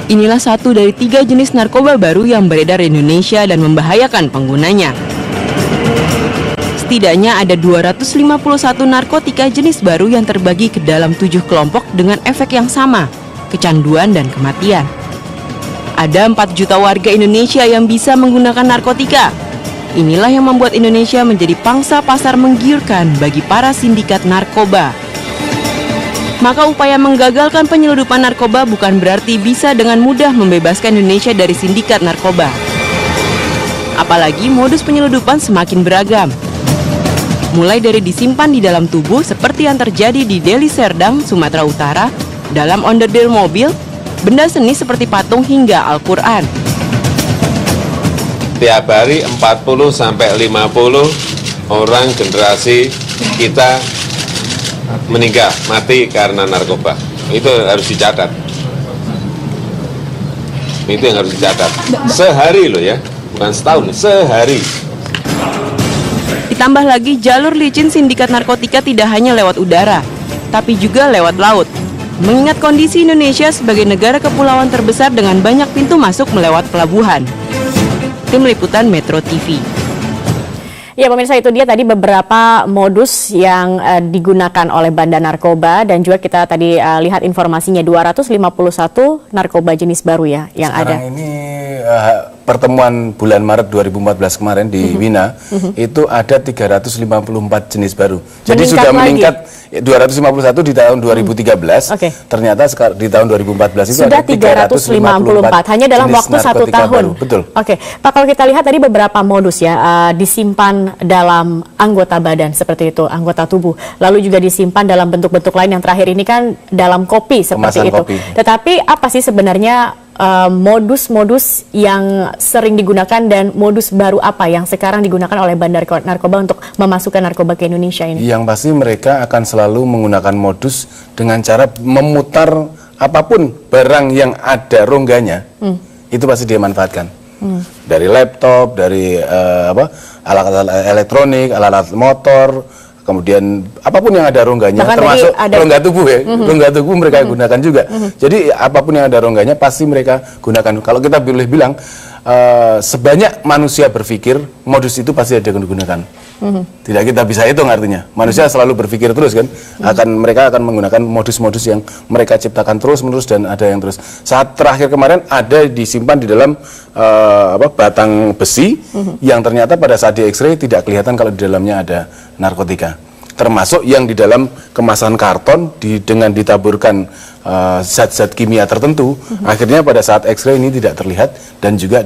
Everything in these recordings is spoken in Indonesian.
Inilah satu dari 3 jenis narkoba baru yang beredar di Indonesia dan membahayakan penggunanya. Setidaknya ada 251 narkotika jenis baru yang terbagi ke dalam 7 kelompok dengan efek yang sama, kecanduan dan kematian. Ada 4 juta warga Indonesia yang bisa menggunakan narkotika. Inilah yang membuat Indonesia menjadi pangsa pasar menggiurkan bagi para sindikat narkoba. Maka upaya menggagalkan penyelundupan narkoba bukan berarti bisa dengan mudah membebaskan Indonesia dari sindikat narkoba. Apalagi modus penyelundupan semakin beragam. Mulai dari disimpan di dalam tubuh seperti yang terjadi di Deli Serdang, Sumatera Utara, dalam onderdil mobil, benda seni seperti patung hingga Al-Quran. Tiap hari 40-50 orang generasi kita meninggal, mati karena narkoba. Itu harus dicatat. Itu yang harus dicatat. Sehari loh ya, bukan setahun, sehari. Ditambah lagi jalur licin sindikat narkotika tidak hanya lewat udara, tapi juga lewat laut. Mengingat kondisi Indonesia sebagai negara kepulauan terbesar dengan banyak pintu masuk melewat pelabuhan. Tim Liputan Metro TV. Ya pemirsa, itu dia tadi beberapa modus yang digunakan oleh bandar narkoba, dan juga kita tadi lihat informasinya 251 narkoba jenis baru ya yang sekarang ada. Ini pertemuan bulan Maret 2014 kemarin di Wina itu ada 354 jenis baru. Jadi sudah meningkat 251 di tahun 2013. Ternyata di tahun 2014 itu sudah ada 354 hanya dalam waktu 1 tahun. Betul. Oke, Pak, kalau kita lihat tadi beberapa modus ya, disimpan dalam anggota badan seperti itu, anggota tubuh. Lalu juga disimpan dalam bentuk-bentuk lain, yang terakhir ini kan dalam kopi seperti kemasan itu. Kopi. Tetapi apa sih sebenarnya modus-modus yang sering digunakan dan modus baru apa yang sekarang digunakan oleh bandar narkoba untuk memasukkan narkoba ke Indonesia ini? Yang pasti mereka akan selalu menggunakan modus dengan cara memutar apapun barang yang ada rongganya, itu pasti dia manfaatkan. Dari laptop, dari alat-alat elektronik, alat-alat motor, kemudian apapun yang ada rongganya, bahkan termasuk rongga tubuh ya, rongga tubuh mereka gunakan juga. Jadi apapun yang ada rongganya pasti mereka gunakan. Kalau kita boleh bilang, sebanyak manusia berpikir, modus itu pasti ada yang digunakan. Tidak kita bisa hitung artinya. Manusia selalu berpikir terus kan, mereka akan menggunakan modus-modus yang mereka ciptakan terus-menerus, dan ada yang terus. Saat terakhir kemarin ada disimpan di dalam batang besi yang ternyata pada saat di X-ray tidak kelihatan kalau di dalamnya ada narkotika. Termasuk yang di dalam kemasan karton dengan ditaburkan zat-zat kimia tertentu, akhirnya pada saat X-ray ini tidak terlihat, dan juga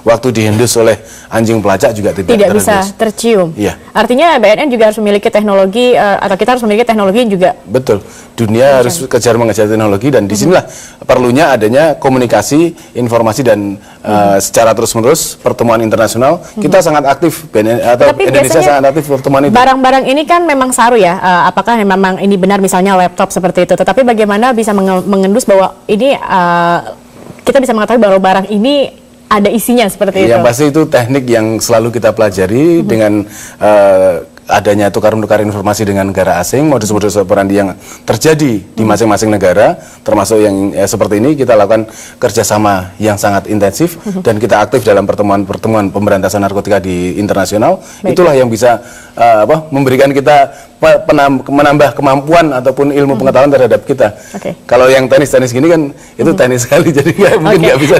waktu dihendus oleh anjing pelacak juga tidak bisa tercium. Iya. Artinya BNN juga harus memiliki teknologi, atau kita harus memiliki teknologi juga. Betul. Dunia harus mengejar teknologi, dan disinilah perlunya adanya komunikasi, informasi, dan secara terus-menerus pertemuan internasional. Kita sangat aktif, BNN atau Indonesia sangat aktif pertemuan itu. Barang-barang ini kan memang saru ya, apakah memang ini benar misalnya laptop seperti itu, tetapi bagaimana bisa mengendus bahwa ini kita bisa mengetahui bahwa barang ini ada isinya seperti itu. Yang pasti itu teknik yang selalu kita pelajari dengan adanya tukar-menukar informasi dengan negara asing, modus-modus operandi yang terjadi di masing-masing negara, termasuk yang seperti ini, kita lakukan kerjasama yang sangat intensif, dan kita aktif dalam pertemuan-pertemuan pemberantasan narkotika di internasional. Itulah yang bisa memberikan kita menambah kemampuan ataupun ilmu pengetahuan terhadap kita. Kalau yang teknis-teknis gini kan itu teknis sekali, jadi mungkin nggak bisa.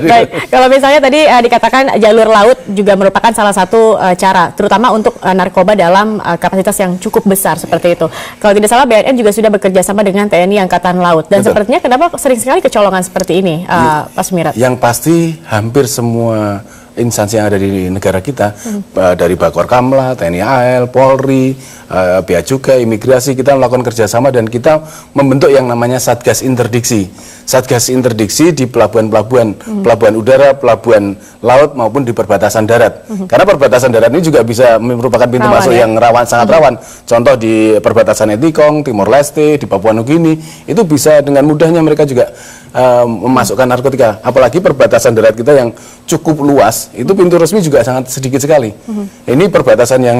Kalau misalnya tadi dikatakan jalur laut juga merupakan salah satu cara, terutama untuk narkoba dalam kapasitas yang cukup besar seperti itu. Kalau tidak salah, BNN juga sudah bekerja sama dengan TNI Angkatan Laut, dan sepertinya kenapa sering sekali kecolongan seperti ini, Pak Sumirat? Yang pasti hampir semua instansi yang ada di negara kita, dari Bakorkamla, TNI AL, Polri, Bea Cukai, Imigrasi, kita melakukan kerjasama, dan kita membentuk yang namanya Satgas Interdiksi. Satgas Interdiksi di pelabuhan-pelabuhan, pelabuhan udara, pelabuhan laut, maupun di perbatasan darat. Karena perbatasan darat ini juga bisa merupakan pintu masuk yang sangat rawan. Contoh di perbatasan Etikong, Timor Leste, di Papua Nugini, itu bisa dengan mudahnya mereka juga memasukkan narkotika. Apalagi perbatasan darat kita yang cukup luas, itu pintu resmi juga sangat sedikit sekali. Ini perbatasan yang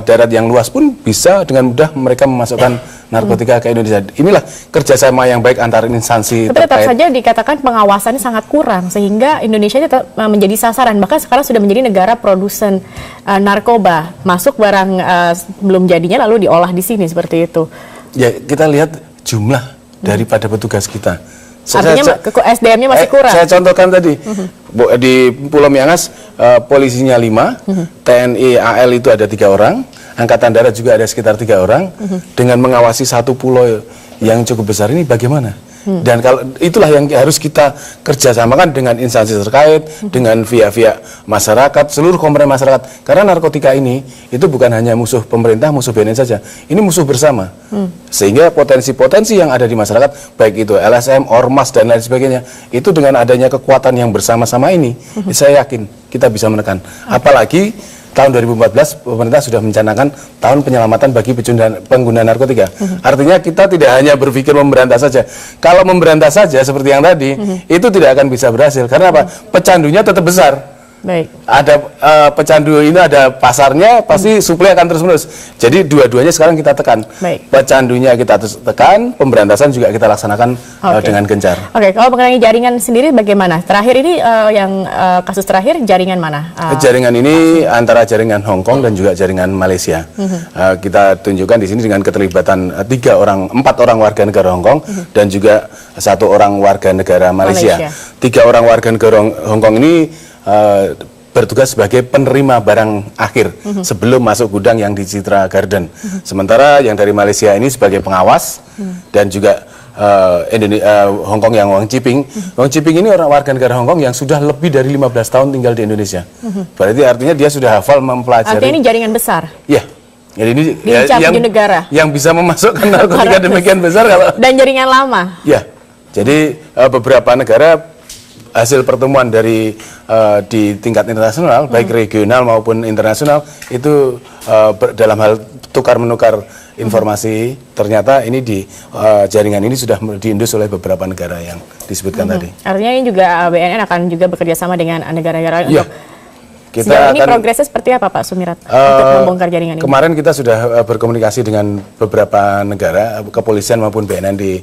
darat yang luas pun bisa dengan mudah mereka memasukkan narkotika ke Indonesia. Inilah kerjasama yang baik antar instansi tapi tetap terkait. saja dikatakan pengawasannya sangat kurang sehingga Indonesia tetap menjadi sasaran, bahkan sekarang sudah menjadi negara produsen narkoba, masuk barang belum jadinya lalu diolah di sini seperti itu. Ya, kita lihat jumlah daripada petugas kita. Artinya SDM-nya masih kurang. Saya contohkan tadi di Pulau Miangas polisinya 5, TNI AL itu ada 3 orang, Angkatan Darat juga ada sekitar 3 orang. Dengan mengawasi satu pulau yang cukup besar ini bagaimana? Dan kalau itulah yang harus kita kerjasamakan dengan instansi terkait, dengan via masyarakat, seluruh komponen masyarakat. Karena narkotika ini itu bukan hanya musuh pemerintah, musuh BNN saja. Ini musuh bersama. Sehingga potensi-potensi yang ada di masyarakat, baik itu LSM, Ormas dan lain sebagainya, itu dengan adanya kekuatan yang bersama-sama ini, saya yakin kita bisa menekan. Apalagi tahun 2014 pemerintah sudah mencanangkan tahun penyelamatan bagi pengguna narkotika. Artinya kita tidak hanya berpikir memberantas saja. Kalau memberantas saja seperti yang tadi, itu tidak akan bisa berhasil. Karena apa? Pecandunya tetap besar. Baik. Ada pecandu ini ada pasarnya, pasti suplai akan terus-menerus. Jadi dua-duanya sekarang kita tekan. Baik. Pecandunya kita tekan, pemberantasan juga kita laksanakan dengan gencar. Oke, kalau mengenai jaringan sendiri bagaimana? Terakhir ini yang kasus terakhir jaringan mana? Jaringan ini antara jaringan Hong Kong dan juga jaringan Malaysia. Kita tunjukkan di sini dengan keterlibatan 4 orang warga negara Hong Kong dan juga 1 orang warga negara Malaysia. 3 orang warga negara Hong Kong ini bertugas sebagai penerima barang akhir sebelum masuk gudang yang di Citra Garden. Sementara yang dari Malaysia ini sebagai pengawas dan juga Hong Kong yang Wang Chiping. Wang Chiping ini orang warga negara Hong Kong yang sudah lebih dari 15 tahun tinggal di Indonesia. Berarti artinya dia sudah hafal mempelajari. Artinya ini jaringan besar. Iya. Jadi ini negara yang bisa memasukkan narkotika demikian besar kalau dan jaringan lama. Ya. Jadi beberapa negara hasil pertemuan dari di tingkat internasional, baik regional maupun internasional, itu dalam hal tukar-menukar informasi, ternyata ini di jaringan ini sudah diindus oleh beberapa negara yang disebutkan tadi. Artinya ini juga BNN akan juga bekerja sama dengan negara-negara ya. Untuk sejauh ini progresnya seperti apa Pak Sumirat untuk membongkar jaringan ini? Kemarin kita sudah berkomunikasi dengan beberapa negara, kepolisian maupun BNN di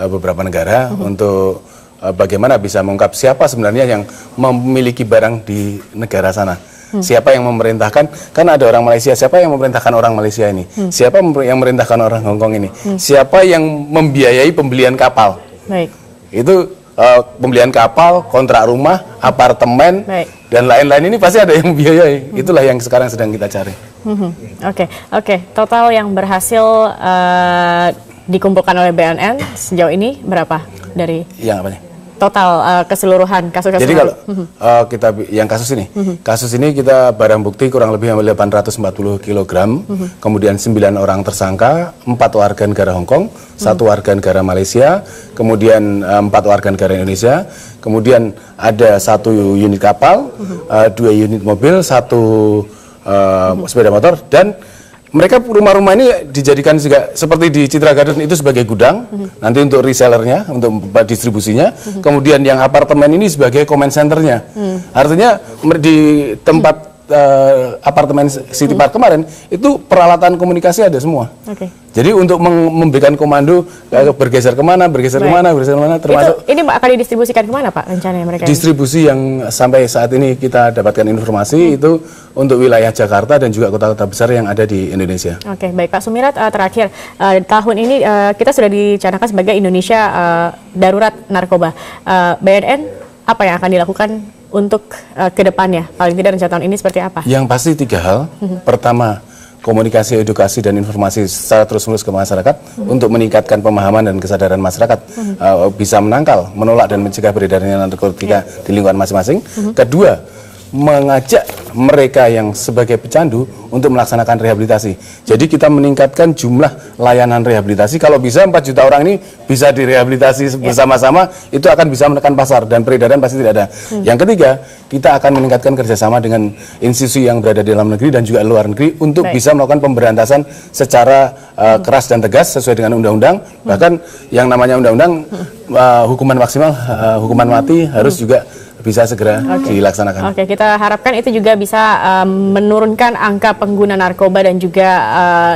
beberapa negara untuk bagaimana bisa mengungkap siapa sebenarnya yang memiliki barang di negara sana. Siapa yang memerintahkan, kan ada orang Malaysia, siapa yang memerintahkan orang Malaysia ini? Siapa yang memerintahkan orang Hong Kong ini? Siapa yang membiayai pembelian kapal? Baik. Itu pembelian kapal, kontrak rumah, apartemen, dan lain-lain ini pasti ada yang membiayai. Itulah yang sekarang sedang kita cari. Oke. Total yang berhasil dikumpulkan oleh BNN sejauh ini berapa dari? Yang apanya? Total keseluruhan kasus-kasus. Jadi kalau kita yang kasus ini kita barang bukti kurang lebih 840 kg, kemudian 9 orang tersangka, 4 warga negara Hong Kong, 1 warga negara Malaysia, kemudian 4 warga negara Indonesia, kemudian ada 1 unit kapal, 2 unit mobil, 1 sepeda motor, dan mereka rumah-rumah ini dijadikan juga seperti di Citra Garden itu sebagai gudang, nanti untuk resellernya, untuk distribusinya, kemudian yang apartemen ini sebagai comment centernya. Artinya di tempat apartemen City Park kemarin itu peralatan komunikasi ada semua. Jadi untuk memberikan komando bergeser kemana, termasuk itu, ini akan didistribusikan kemana Pak rencananya mereka? Distribusi yang sampai saat ini kita dapatkan informasi itu untuk wilayah Jakarta dan juga kota-kota besar yang ada di Indonesia. Oke, baik Pak Sumirat, terakhir tahun ini kita sudah dicanangkan sebagai Indonesia darurat narkoba. BNN apa yang akan dilakukan untuk ke depannya? Paling tidak rencana tahun ini seperti apa? Yang pasti 3 hal. Pertama, komunikasi, edukasi, dan informasi secara terus-menerus ke masyarakat untuk meningkatkan pemahaman dan kesadaran masyarakat bisa menangkal, menolak, dan mencegah beredarnya narkotika di lingkungan masing-masing. Kedua, mengajak mereka yang sebagai pecandu untuk melaksanakan rehabilitasi. Jadi kita meningkatkan jumlah layanan rehabilitasi. Kalau bisa 4 juta orang ini bisa direhabilitasi bersama-sama, itu akan bisa menekan pasar dan peredaran pasti tidak ada. Yang ketiga, kita akan meningkatkan kerjasama dengan institusi yang berada di dalam negeri dan juga luar negeri untuk bisa melakukan pemberantasan secara keras dan tegas sesuai dengan undang-undang. Bahkan yang namanya undang-undang hukuman maksimal, hukuman mati harus juga bisa segera dilaksanakan. Oke, kita harapkan itu juga bisa menurunkan angka pengguna narkoba dan juga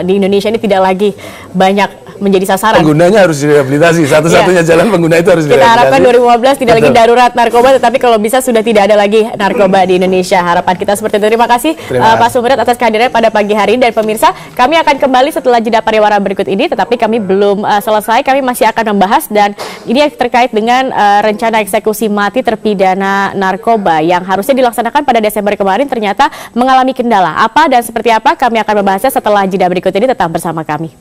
di Indonesia ini tidak lagi banyak menjadi sasaran. Penggunanya harus direhabilitasi. Satu-satunya jalan pengguna itu harus Kita direhabilitasi. harapkan 2015 tidak lagi darurat narkoba, tetapi kalau bisa sudah tidak ada lagi narkoba di Indonesia. Harapan kita seperti itu. Terima kasih Pak Sumberat atas kehadirannya pada pagi hari ini. Dan pemirsa, kami akan kembali setelah jeda pariwara berikut ini, tetapi kami belum selesai. Kami masih akan membahas dan ini terkait dengan rencana eksekusi mati terpidana narkoba yang harusnya dilaksanakan pada Desember kemarin ternyata mengalami kendala. Apa dan seperti apa kami akan membahasnya setelah jeda berikut ini. Tetap bersama kami.